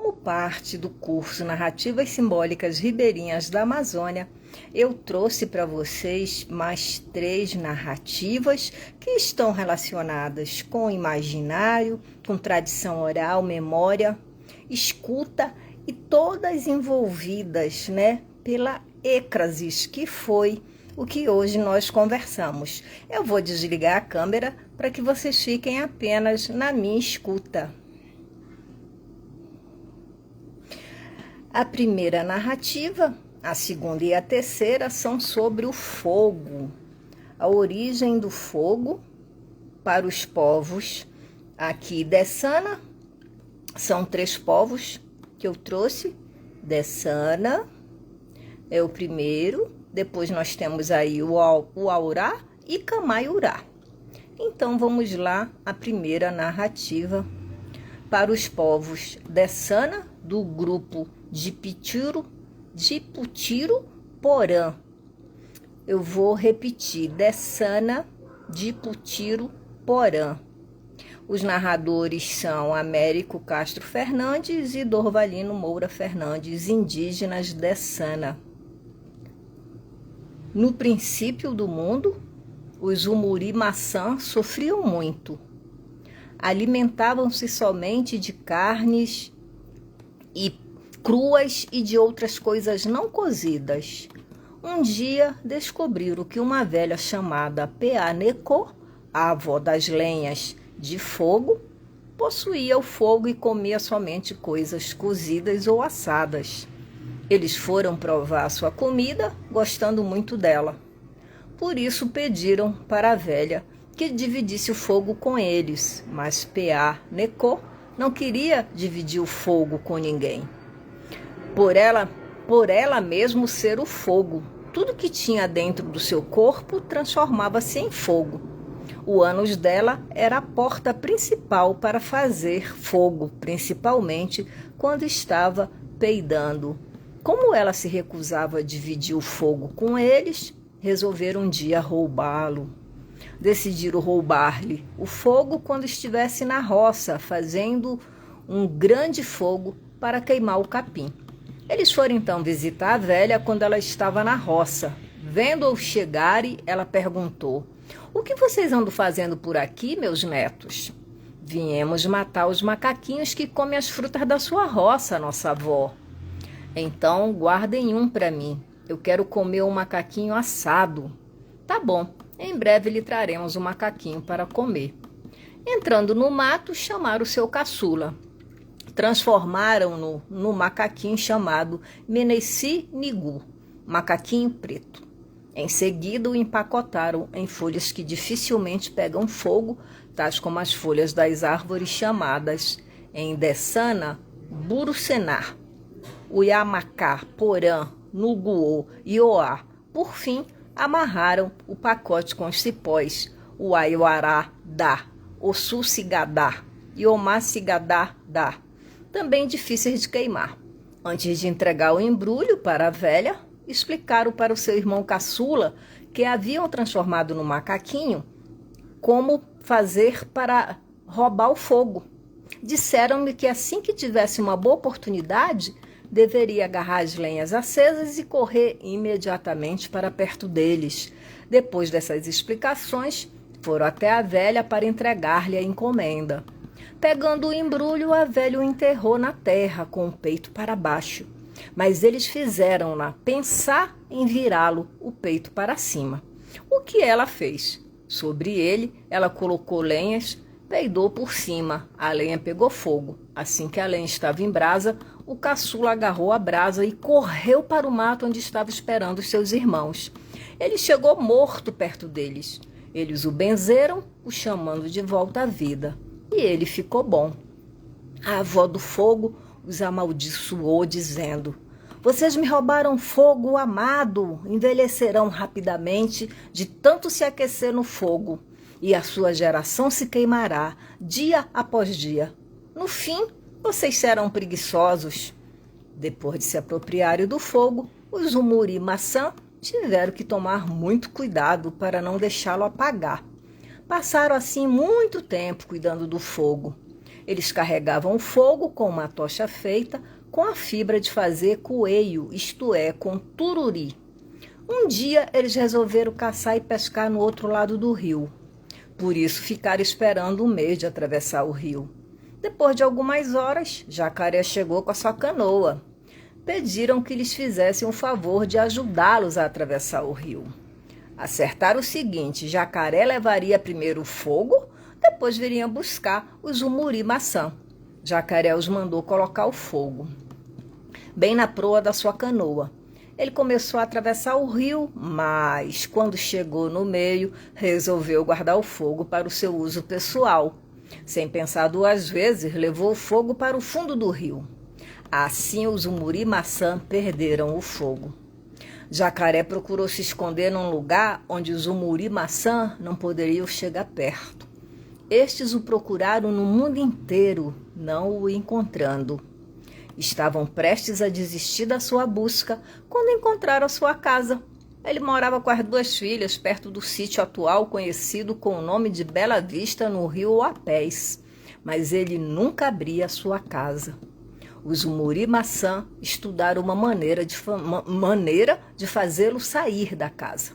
como parte do curso Narrativas Simbólicas Ribeirinhas da Amazônia, eu trouxe para vocês mais 3 narrativas que estão relacionadas com o imaginário, com tradição oral, memória, escuta e todas envolvidas, pela êcrasis, que foi o que hoje nós conversamos. Eu vou desligar a câmera para que vocês fiquem apenas na minha escuta. A primeira narrativa, a segunda e a terceira são sobre o fogo, a origem do fogo para os povos aqui Dessana. São 3 povos que eu trouxe. Dessana é o primeiro, depois nós temos aí o Aurá e Camaiurá. Então vamos lá, a primeira narrativa para os povos Dessana, do grupo de Putiro-Porã. Eu vou repetir: Dessana, de Putiro-Porã. Os narradores são Américo Castro Fernandes e Dorvalino Moura Fernandes, indígenas Dessana. No princípio do mundo, os Umuri-Maçã sofriam muito. Alimentavam-se somente de carnes e cruas e de outras coisas não cozidas. Um dia descobriram que uma velha chamada Peanecô, a avó das lenhas de fogo, possuía o fogo e comia somente coisas cozidas ou assadas. Eles foram provar sua comida, gostando muito dela. Por isso pediram para a velha que dividisse o fogo com eles, mas Peanecô não queria dividir o fogo com ninguém. Por ela mesmo ser o fogo, tudo que tinha dentro do seu corpo transformava-se em fogo. O ânus dela era a porta principal para fazer fogo, principalmente quando estava peidando. Como ela se recusava a dividir o fogo com eles, resolveram um dia roubá-lo. Decidiram roubar-lhe o fogo quando estivesse na roça, fazendo um grande fogo para queimar o capim. Eles foram então visitar a velha quando ela estava na roça. Vendo-o chegarem, ela perguntou: "O que vocês andam fazendo por aqui, meus netos?" "Viemos matar os macaquinhos que comem as frutas da sua roça, nossa avó." "Então guardem um para mim. Eu quero comer um macaquinho assado." "Tá bom, em breve lhe traremos um macaquinho para comer." Entrando no mato, chamaram o seu caçula. Transformaram-no no macaquinho chamado Meneci-Nigu, macaquinho preto. Em seguida, o empacotaram em folhas que dificilmente pegam fogo, tais como as folhas das árvores chamadas em Dessana Burucená, Uiamacá, Porã, Nuguô e Oá. Por fim, amarraram o pacote com os cipós, o Aiuará-dá, o Sucigadá e o Macigadá-dá, também difíceis de queimar. Antes de entregar o embrulho para a velha, explicaram para o seu irmão caçula, que haviam transformado no macaquinho, como fazer para roubar o fogo. Disseram-lhe que assim que tivesse uma boa oportunidade, deveria agarrar as lenhas acesas e correr imediatamente para perto deles. Depois dessas explicações, foram até a velha para entregar-lhe a encomenda. Pegando o embrulho, a velha o enterrou na terra com o peito para baixo. Mas eles fizeram-na pensar em virá-lo o peito para cima. O que ela fez? Sobre ele, ela colocou lenhas, peidou por cima. A lenha pegou fogo. Assim que a lenha estava em brasa, o caçula agarrou a brasa e correu para o mato onde estava esperando os seus irmãos. Ele chegou morto perto deles. Eles o benzeram, o chamando de volta à vida. E ele ficou bom. A avó do fogo os amaldiçoou, dizendo: "Vocês me roubaram fogo amado, envelhecerão rapidamente de tanto se aquecer no fogo, e a sua geração se queimará dia após dia. No fim, vocês serão preguiçosos." Depois de se apropriarem do fogo, os Umuri-Maçã tiveram que tomar muito cuidado para não deixá-lo apagar. Passaram assim muito tempo cuidando do fogo. Eles carregavam o fogo com uma tocha feita com a fibra de fazer coeio, isto é, com tururi. Um dia eles resolveram caçar e pescar no outro lado do rio. Por isso ficaram esperando um mês de atravessar o rio. Depois de algumas horas, Jacaré chegou com a sua canoa. Pediram que lhes fizessem o favor de ajudá-los a atravessar o rio. Acertaram o seguinte: Jacaré levaria primeiro o fogo, depois viria buscar os umuri-maçã. Jacaré os mandou colocar o fogo bem na proa da sua canoa. Ele começou a atravessar o rio, mas quando chegou no meio, resolveu guardar o fogo para o seu uso pessoal. Sem pensar duas vezes, levou o fogo para o fundo do rio. Assim, os umuri-maçã perderam o fogo. Jacaré procurou se esconder num lugar onde os umuri-maçã não poderiam chegar perto. Estes o procuraram no mundo inteiro, não o encontrando. Estavam prestes a desistir da sua busca quando encontraram a sua casa. Ele morava com as duas filhas perto do sítio atual conhecido com o nome de Bela Vista, no rio Uapés, mas ele nunca abria a sua casa. Os umuri-maçã estudaram uma maneira de fazê-lo sair da casa.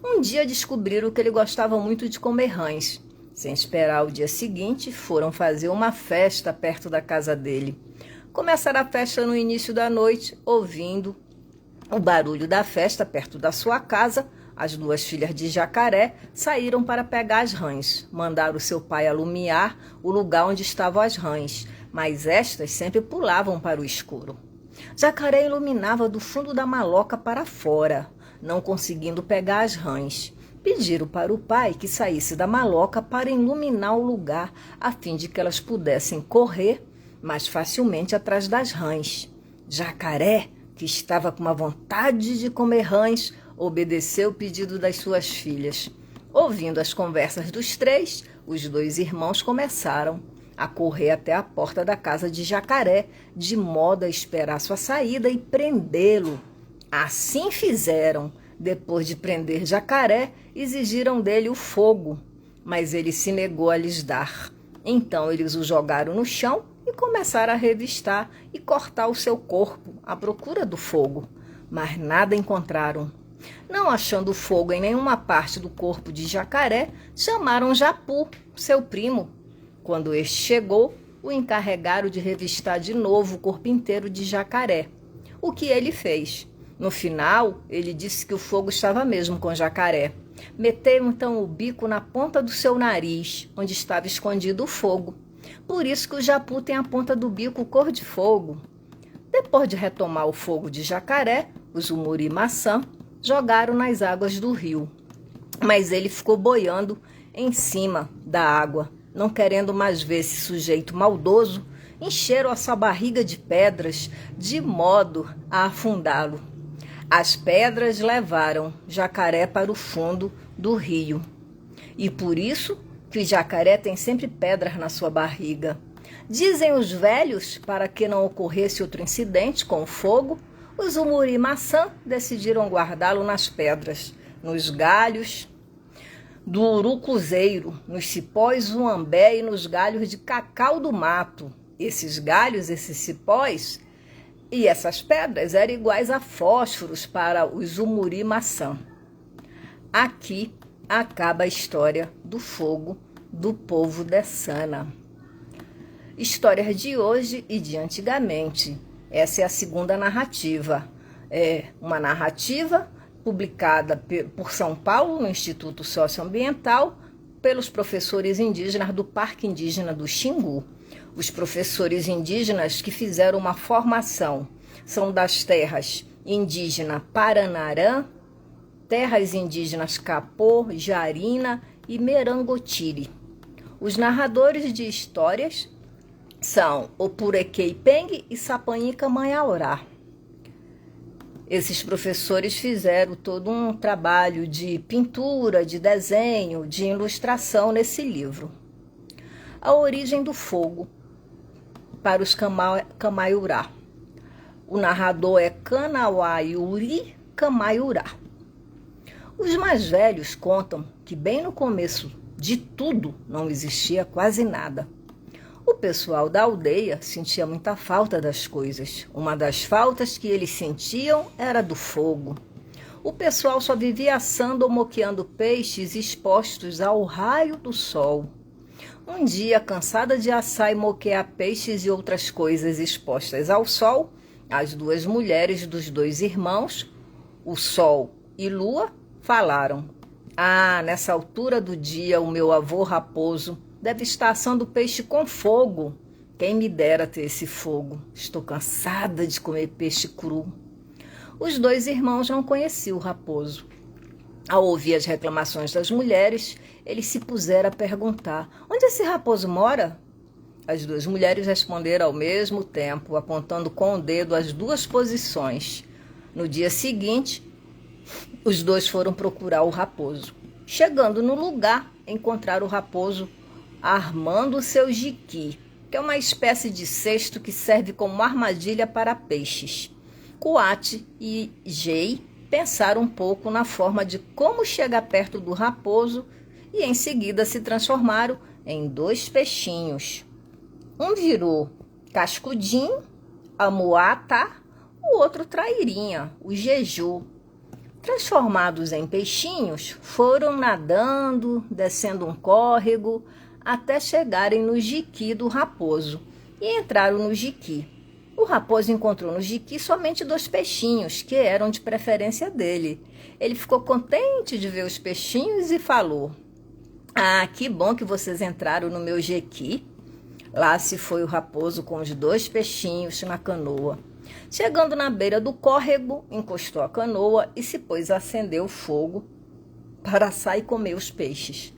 Um dia descobriram que ele gostava muito de comer rãs. Sem esperar o dia seguinte, foram fazer uma festa perto da casa dele. Começaram a festa no início da noite, ouvindo o barulho da festa perto da sua casa. As duas filhas de Jacaré saíram para pegar as rãs. Mandaram seu pai alumiar o lugar onde estavam as rãs, mas estas sempre pulavam para o escuro. Jacaré iluminava do fundo da maloca para fora, não conseguindo pegar as rãs. Pediram para o pai que saísse da maloca para iluminar o lugar, a fim de que elas pudessem correr mais facilmente atrás das rãs. Jacaré, que estava com uma vontade de comer rãs, obedeceu o pedido das suas filhas. Ouvindo as conversas dos três, os dois irmãos começaram a correr até a porta da casa de Jacaré, de modo a esperar sua saída e prendê-lo. Assim fizeram. Depois de prender Jacaré, exigiram dele o fogo, mas ele se negou a lhes dar. Então eles o jogaram no chão e começaram a revistar e cortar o seu corpo à procura do fogo, mas nada encontraram. Não achando fogo em nenhuma parte do corpo de Jacaré, chamaram Japu, seu primo. Quando este chegou, o encarregaram de revistar de novo o corpo inteiro de Jacaré, o que ele fez. No final, ele disse que o fogo estava mesmo com Jacaré. Meteu então o bico na ponta do seu nariz, onde estava escondido o fogo. Por isso que o Japu tem a ponta do bico cor de fogo. Depois de retomar o fogo de Jacaré, os umuri-maçã jogaram nas águas do rio. Mas ele ficou boiando em cima da água, não querendo mais ver esse sujeito maldoso. Encheram a sua barriga de pedras, de modo a afundá-lo. As pedras levaram Jacaré para o fundo do rio. E por isso que o jacaré tem sempre pedras na sua barriga. Dizem os velhos, para que não ocorresse outro incidente com o fogo, os umuri-maçã decidiram guardá-lo nas pedras, nos galhos do urucuzeiro, nos cipós uambé e nos galhos de cacau do mato. Esses galhos, esses cipós e essas pedras eram iguais a fósforos para os umuri-maçã. Aqui acaba a história do fogo do povo Dessana. Histórias de hoje e de antigamente. Essa é a segunda narrativa. É uma narrativa publicada por São Paulo, no Instituto Socioambiental, pelos professores indígenas do Parque Indígena do Xingu. Os professores indígenas que fizeram uma formação são das terras indígenas Paranarã, terras indígenas Capô, Jarina e Merangotiri. Os narradores de histórias são Opurequei-Peng e Sapanhica Manhaurá. Esses professores fizeram todo um trabalho de pintura, de desenho, de ilustração nesse livro. A origem do fogo para os Camaiurá. O narrador é Kanawayuri Camaiurá. Os mais velhos contam que bem no começo de tudo não existia quase nada. O pessoal da aldeia sentia muita falta das coisas. Uma das faltas que eles sentiam era do fogo. O pessoal só vivia assando ou moqueando peixes expostos ao raio do sol. Um dia, cansada de assar e moquear peixes e outras coisas expostas ao sol, as duas mulheres dos dois irmãos, o Sol e Lua, falaram: "Ah, nessa altura do dia, o meu avô raposo deve estar assando peixe com fogo. Quem me dera ter esse fogo. Estou cansada de comer peixe cru." Os dois irmãos não conheciam o raposo. Ao ouvir as reclamações das mulheres, eles se puseram a perguntar: "Onde esse raposo mora?" As duas mulheres responderam ao mesmo tempo, apontando com o dedo as duas posições. No dia seguinte, os dois foram procurar o raposo. Chegando no lugar, encontraram o raposo armando o seu jiqui, que é uma espécie de cesto que serve como armadilha para peixes. Coate e Jei pensaram um pouco na forma de como chegar perto do raposo e em seguida se transformaram em dois peixinhos. Um virou Cascudim, a Moata, o outro Trairinha, o Jeju. Transformados em peixinhos, foram nadando, descendo um córrego, até chegarem no jiqui do raposo e entraram no jiqui. O raposo encontrou no jiqui somente dois peixinhos, que eram de preferência dele. Ele ficou contente de ver os peixinhos e falou: "Ah, que bom que vocês entraram no meu jiqui." Lá se foi o raposo com os dois peixinhos na canoa. Chegando na beira do córrego, encostou a canoa e se pôs a acender o fogo para assar e comer os peixes.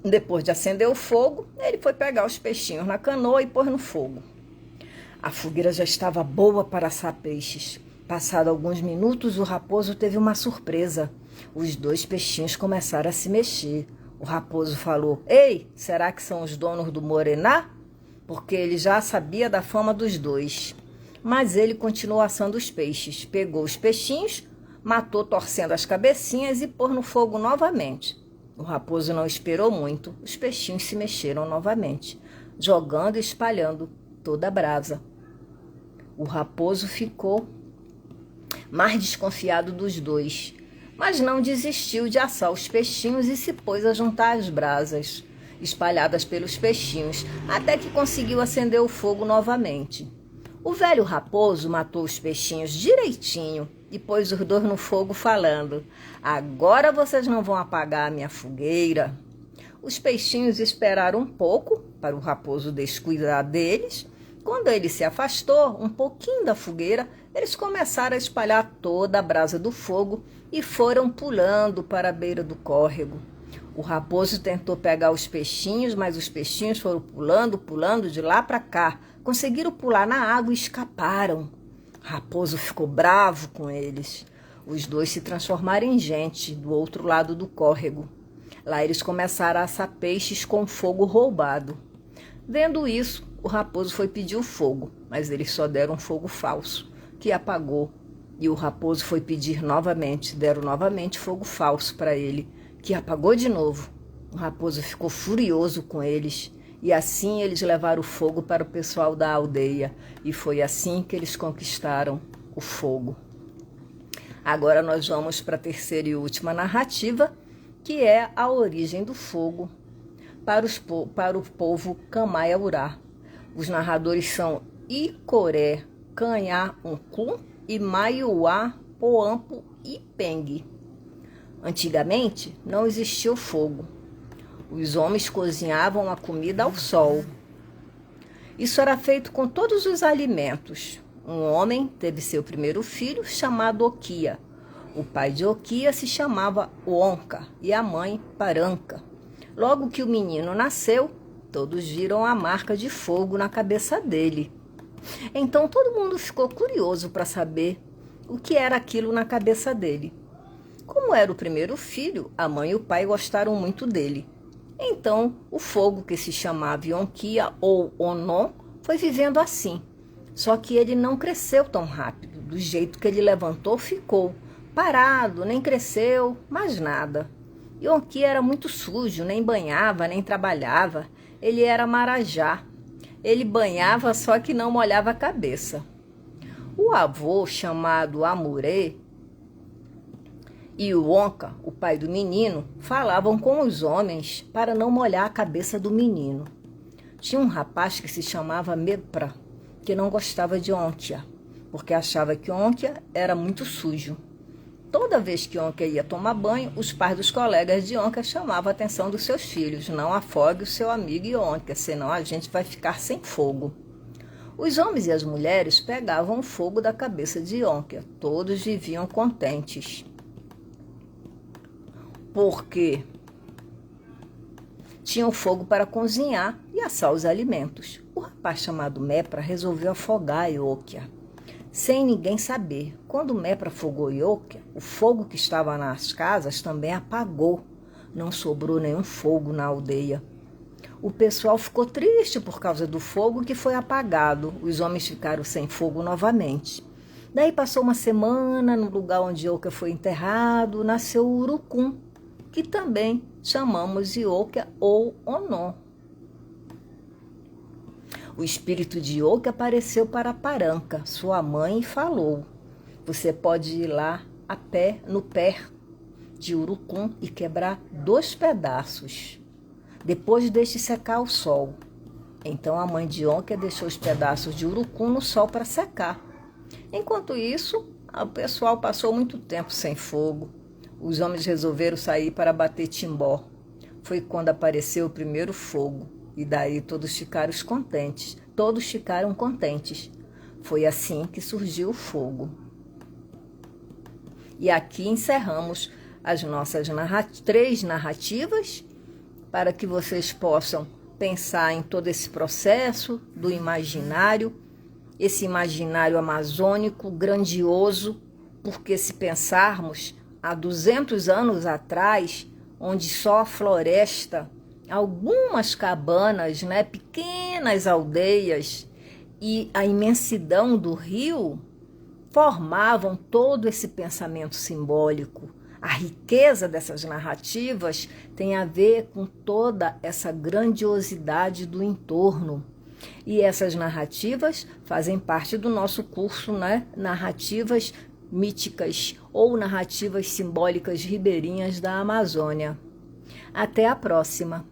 Depois de acender o fogo, ele foi pegar os peixinhos na canoa e pôr no fogo. A fogueira já estava boa para assar peixes. Passado alguns minutos, o raposo teve uma surpresa. Os dois peixinhos começaram a se mexer. O raposo falou: "Ei, será que são os donos do Morená?" Porque ele já sabia da fama dos dois. Mas ele continuou assando os peixes. Pegou os peixinhos, matou torcendo as cabecinhas e pôs no fogo novamente. O raposo não esperou muito. Os peixinhos se mexeram novamente, jogando e espalhando toda a brasa. O raposo ficou mais desconfiado dos dois, mas não desistiu de assar os peixinhos e se pôs a juntar as brasas espalhadas pelos peixinhos, até que conseguiu acender o fogo novamente. O velho raposo matou os peixinhos direitinho e pôs os dois no fogo falando: "Agora vocês não vão apagar a minha fogueira." Os peixinhos esperaram um pouco para o raposo descuidar deles. Quando ele se afastou um pouquinho da fogueira, eles começaram a espalhar toda a brasa do fogo e foram pulando para a beira do córrego. O raposo tentou pegar os peixinhos, mas os peixinhos foram pulando de lá para cá. Conseguiram pular na água e escaparam. O raposo ficou bravo com eles. Os dois se transformaram em gente do outro lado do córrego. Lá eles começaram a assar peixes com fogo roubado. Vendo isso, o raposo foi pedir o fogo, mas eles só deram um fogo falso, que apagou. E o raposo foi pedir novamente, deram novamente fogo falso para ele, que apagou de novo. O raposo ficou furioso com eles e assim eles levaram o fogo para o pessoal da aldeia e foi assim que eles conquistaram o fogo. Agora nós vamos para a terceira e última narrativa, que é a origem do fogo para o povo Camaiaurá. Os narradores são Icoré Canhauncu e Maiuá Poampo e Peng. Antigamente, não existia o fogo. Os homens cozinhavam a comida ao sol. Isso era feito com todos os alimentos. Um homem teve seu primeiro filho, chamado Oquia. O pai de Oquia se chamava Onca e a mãe Paranca. Logo que o menino nasceu, todos viram a marca de fogo na cabeça dele. Então todo mundo ficou curioso para saber o que era aquilo na cabeça dele. Como era o primeiro filho, a mãe e o pai gostaram muito dele. Então, o fogo, que se chamava Yonquia ou Onon, foi vivendo assim. Só que ele não cresceu tão rápido. Do jeito que ele levantou, ficou parado, nem cresceu, mais nada. Yonquia era muito sujo, nem banhava, nem trabalhava. Ele era marajá. Ele banhava, só que não molhava a cabeça. O avô, chamado Amurê, e o Onca, o pai do menino, falavam com os homens para não molhar a cabeça do menino. Tinha um rapaz que se chamava Mepra, que não gostava de Onquia, porque achava que Onquia era muito sujo. Toda vez que Onquia ia tomar banho, os pais dos colegas de Onquia chamavam a atenção dos seus filhos. Não afogue o seu amigo Onquia, senão a gente vai ficar sem fogo. Os homens e as mulheres pegavam o fogo da cabeça de Onquia. Todos viviam contentes. Porque tinham fogo para cozinhar e assar os alimentos. O rapaz chamado Mepra resolveu afogar Ioquia, sem ninguém saber. Quando Mepra afogou Ioquia, o fogo que estava nas casas também apagou. Não sobrou nenhum fogo na aldeia. O pessoal ficou triste por causa do fogo que foi apagado. Os homens ficaram sem fogo novamente. Daí passou uma semana, no lugar onde Ioquia foi enterrado, nasceu o Urucum, que também chamamos Ioquia ou Onon. O espírito de Ioquia apareceu para Paranca, sua mãe, e falou: você pode ir lá a pé, no pé de Urucum, e quebrar 2 pedaços. Depois deixe secar o sol. Então a mãe de Ioquia deixou os pedaços de Urucum no sol para secar. Enquanto isso, o pessoal passou muito tempo sem fogo. Os homens resolveram sair para bater timbó. Foi quando apareceu o primeiro fogo. E daí todos ficaram contentes. Todos ficaram contentes. Foi assim que surgiu o fogo. E aqui encerramos as nossas 3 narrativas, para que vocês possam pensar em todo esse processo do imaginário, esse imaginário amazônico grandioso, porque se pensarmos há 200 anos atrás, onde só a floresta, algumas cabanas, né, pequenas aldeias e a imensidão do rio formavam todo esse pensamento simbólico. A riqueza dessas narrativas tem a ver com toda essa grandiosidade do entorno. E essas narrativas fazem parte do nosso curso, né? Narrativas míticas ou narrativas simbólicas ribeirinhas da Amazônia. Até a próxima!